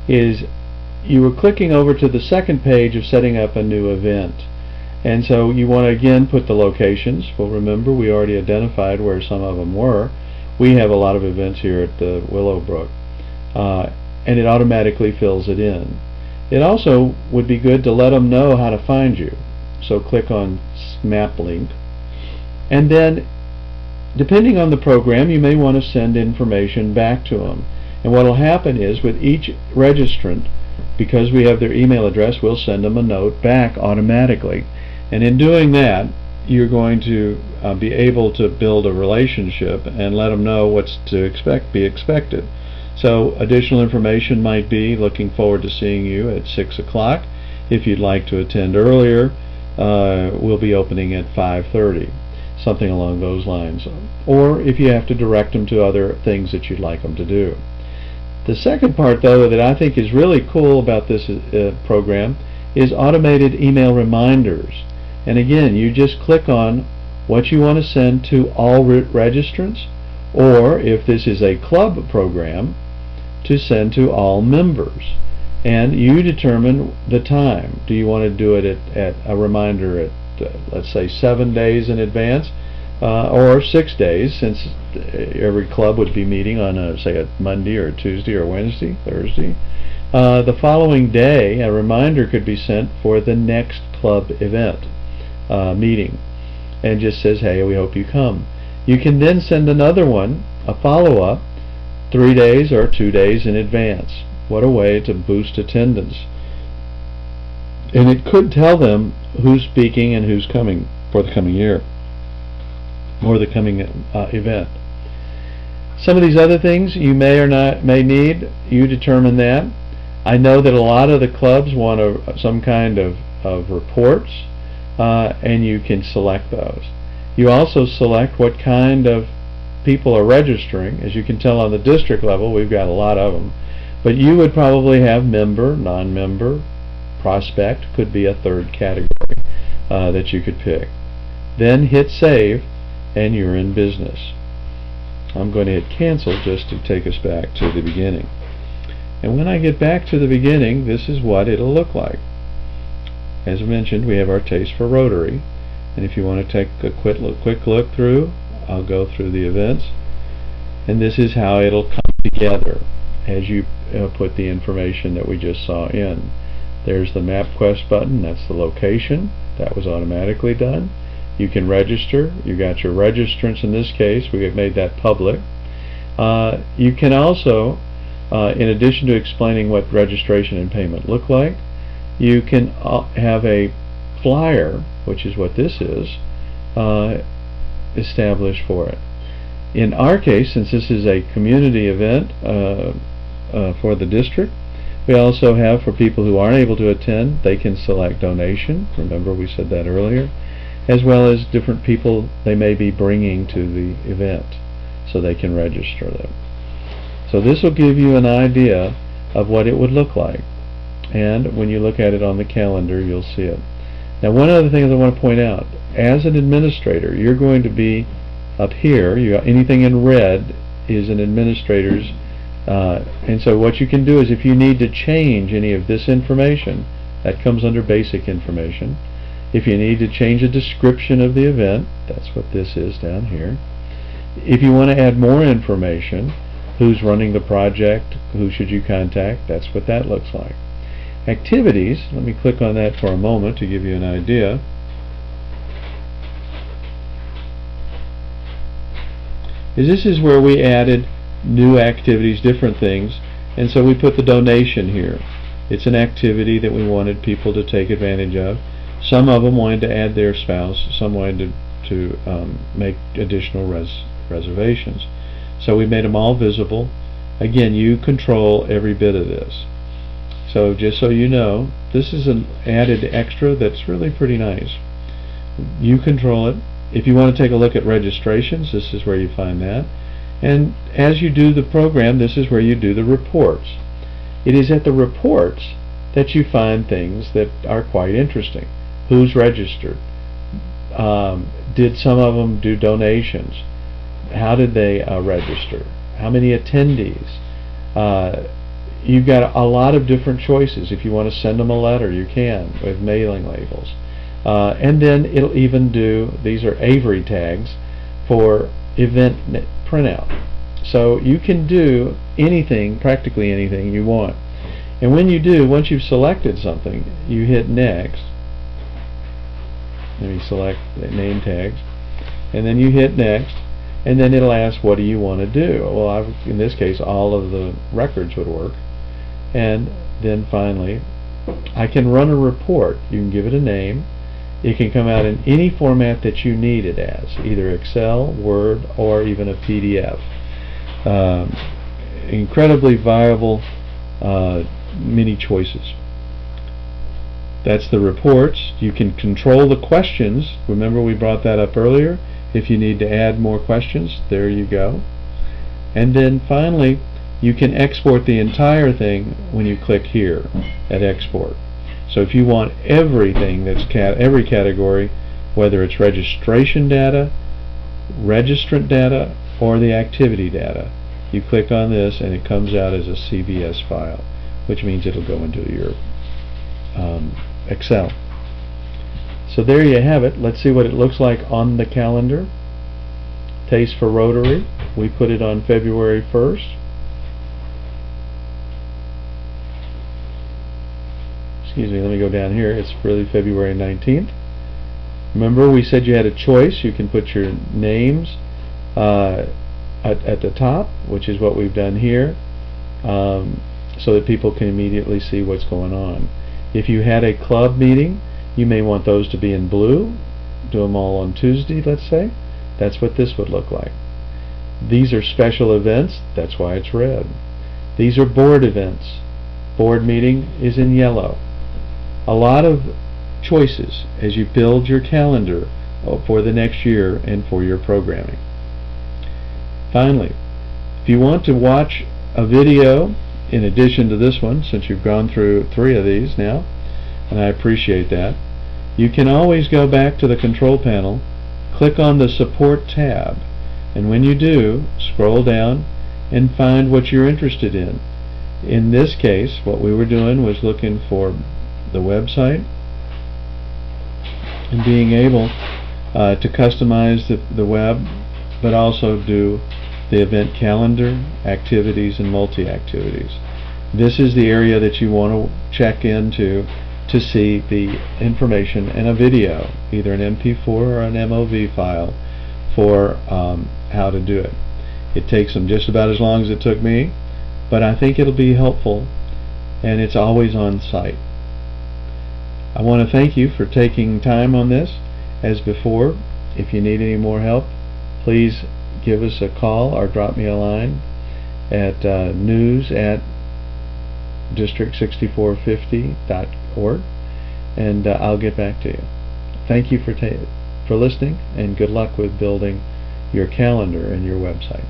is you were clicking over to the second page of setting up a new event. And so you want to again put the locations. Well, remember, we already identified where some of them were. We have a lot of events here at the Willowbrook, and it automatically fills it in. It also would be good to let them know how to find you. So click on Map Link, and then depending on the program, you may want to send information back to them. And what will happen is, with each registrant, because we have their email address, we'll send them a note back automatically. And in doing that, you're going to be able to build a relationship and let them know what's to be expected. So additional information might be, looking forward to seeing you at 6 o'clock. If you'd like to attend earlier, we'll be opening at 5:30, something along those lines. Or if you have to direct them to other things that you'd like them to do. The second part, though, that I think is really cool about this program is automated email reminders. And again, you just click on what you want to send to all registrants, or if this is a club program, to send to all members. And you determine the time. Do you want to do it at a reminder at, let's say, 7 days in advance, or 6 days, since every club would be meeting on, say, a Monday or Tuesday or Wednesday, Thursday. The following day, a reminder could be sent for the next club event meeting, and just says, hey, we hope you come. You can then send another one, a follow-up, 3 days or 2 days in advance. What a way to boost attendance. And it could tell them who's speaking and who's coming for the coming year, or the coming event. Some of these other things you may or not may need, you determine that. I know that a lot of the clubs want some kind of reports, and you can select those. You also select what kind of people are registering. As you can tell on the district level, we've got a lot of them. But you would probably have member, non-member, prospect, could be a third category that you could pick. Then hit save, and you're in business. I'm going to hit cancel just to take us back to the beginning. And when I get back to the beginning, this is what it'll look like. As I mentioned, we have our taste for Rotary, and if you want to take a quick look through, I'll go through the events, and this is how it'll come together as you put the information that we just saw in. There's the MapQuest button, that's the location, that was automatically done. You can register, you got your registrants in this case, we have made that public. You can also, in addition to explaining what registration and payment look like, you can have a flyer, which is what this is, established for it. In our case, since this is a community event for the district, we also have, for people who aren't able to attend, they can select donation. Remember, we said that earlier, as well as different people they may be bringing to the event, so they can register them. So this will give you an idea of what it would look like, and when you look at it on the calendar, you'll see it. Now, one other thing I want to point out, as an administrator, you're going to be up here. Anything in red is an administrator's, and so what you can do is, if you need to change any of this information, that comes under basic information. If you need to change a description of the event, that's what this is down here. If you want to add more information, who's running the project, who should you contact, that's what that looks like. Activities, let me click on that for a moment to give you an idea. This is where we added new activities, different things, and so we put the donation here. It's an activity that we wanted people to take advantage of. Some of them wanted to add their spouse, some wanted to make additional reservations. So we made them all visible. Again, you control every bit of this. So just so you know, this is an added extra that's really pretty nice. You control it. If you want to take a look at registrations, this is where you find that. And as you do the program, this is where you do the reports. It is at the reports that you find things that are quite interesting. Who's registered? Did some of them do donations? How did they register? How many attendees? you've got a lot of different choices. If you want to send them a letter, you can with mailing labels. And then it'll even do, these are Avery tags for event printout. So you can do anything, practically anything you want. And when you do, once you've selected something, you hit next. Let me select the name tags. And then you hit next. And then it'll ask, what do you want to do? Well, in this case, all of the records would work. And then finally, I can run a report. You can give it a name. It can come out in any format that you need it as, either Excel, Word, or even a PDF. Incredibly viable, many choices. That's the reports. You can control the questions. Remember we brought that up earlier. If you need to add more questions, there you go. And then finally, you can export the entire thing when you click here at Export. So if you want everything that's every category, whether it's registration data, registrant data, or the activity data, you click on this and it comes out as a CVS file, which means it'll go into your Excel. So there you have it. Let's see what it looks like on the calendar. Taste for Rotary. We put it on February 1st. Excuse me, let me go down here. It's really February 19th. Remember we said you had a choice. You can put your names at the top, which is what we've done here, so that people can immediately see what's going on. If you had a club meeting, you may want those to be in blue. Do them all on Tuesday, let's say. That's what this would look like. These are special events. That's why it's red. These are board events. Board meeting is in yellow. A lot of choices as you build your calendar for the next year and for your programming. Finally, if you want to watch a video in addition to this one, since you've gone through 3 of these now, and I appreciate that, you can always go back to the control panel, click on the Support tab, and when you do, scroll down and find what you're interested in. In this case, what we were doing was looking for the website and being able to customize the web, but also do the event calendar, activities, and multi-activities. This is the area that you want to check into to see the information in a video, either an MP4 or an MOV file, for how to do it. It takes them just about as long as it took me, but I think it'll be helpful, and it's always on site. I want to thank you for taking time on this. As before, if you need any more help, please give us a call or drop me a line at news@district6450.org, and I'll get back to you. Thank you for listening, and good luck with building your calendar and your website.